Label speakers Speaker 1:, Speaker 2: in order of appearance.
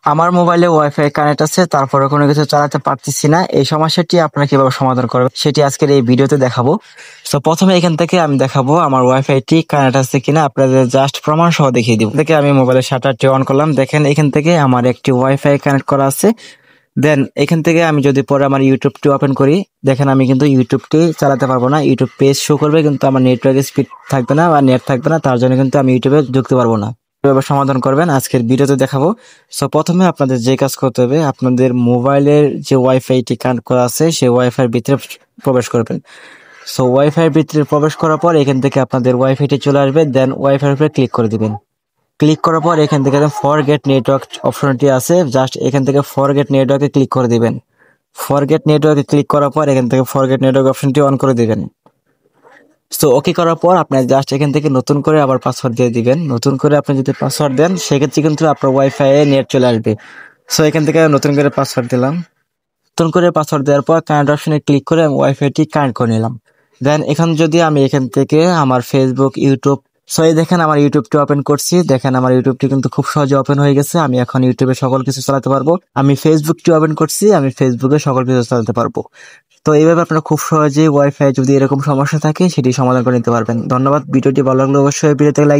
Speaker 1: আমার মোবাইলে wifi connect আছে, তারপরে কোনো কিছু চালাতে পারতেছি না। এই সমস্যাটি আপনারা কিভাবে সমাধান করবেন সেটি আজকের এই ভিডিওতে দেখাবো। তো প্রথমে এখান থেকে আমি দেখাবো আমার ওয়াইফাইটি কানেক্ট আছে কিনা, আপনাদের জাস্ট প্রমাণ সহ দেখিয়ে দিব। থেকে আমি মোবাইলের শাটারটি অন করলাম, দেখেন এখান থেকে আমার একটি ওয়াইফাই কানেক্ট করা আছে। দেন এখান থেকে আমি যদি পরে আমার ইউটিউবটি ওপেন করি, দেখেন আমি কিন্তু ইউটিউবটি চালাতে পারবো না। ইউটিউব পেজ শো করবে কিন্তু আমার নেটওয়ার্কের স্পিড থাকবে না বা নেট থাকবে না, তার জন্য কিন্তু আমি ইউটিউবে ঢুকতে পারবো না। কিভাবে সমাধান করবেন আজকের ভিডিওতে দেখাবো। সো প্রথমে আপনাদের যে কাজ করতে হবে, আপনাদের মোবাইলের যে ওয়াইফাইটি কানেক্ট করা আছে সেই ওয়াইফাই ভিতরে প্রবেশ করবেন। সো ওয়াইফাই ভিতরে প্রবেশ করার পর এখান থেকে আপনাদের ওয়াইফাইটি চলে আসবে। দেন ওয়াইফাই উপরে ক্লিক করে দিবেন। ক্লিক করার পর এখান থেকে ফরগেট নেটওয়ার্ক অপশনটি আছে, জাস্ট এখান থেকে ফরগেট নেটওয়ার্কে ক্লিক করে দিবেন। ফরগেট নেটওয়ার্কে ক্লিক করার পর এখান থেকে ফরগেট নেটওয়ার্ক অপশনটি অন করে দিবেন। সো ওকে করার পর আপনার জাস্ট এখান থেকে নতুন করে আবার পাসওয়ার্ড দিয়ে দিবেন। নতুন করে আপনি যদি পাসওয়ার্ড দেন সেক্ষেত্রে কিন্তু আপনার ওয়াইফাই এ নেট চলে আসবে। সো এখান থেকে নতুন করে পাসওয়ার্ড দিলাম। নতুন করে পাসওয়ার্ড দেওয়ার পর কানেক্ট অপশনে ক্লিক করে আমি ওয়াইফাইটি কানেক্ট করে নিলাম। দেন এখন যদি আমি এখান থেকে আমার ফেসবুক, ইউটিউব, সো এই দেখেন আমার ইউটিউবটি ওপেন করছি। দেখেন আমার ইউটিউবটি কিন্তু খুব সহজে ওপেন হয়ে গেছে। আমি এখন ইউটিউবে সকল কিছু চালাতে পারবো। আমি ফেসবুকটি ওপেন করছি, আমি ফেসবুকে সকল কিছু চালাতে পারবো। তো এইভাবে আপনারা খুব সহজেই ওয়াইফাই যদি এরকম সমস্যা থাকে সেটি সমাধান করে নিতে পারবেন। ধন্যবাদ। ভিডিওটি ভালো লাগলে অবশ্যই ভিডিওতে লাইক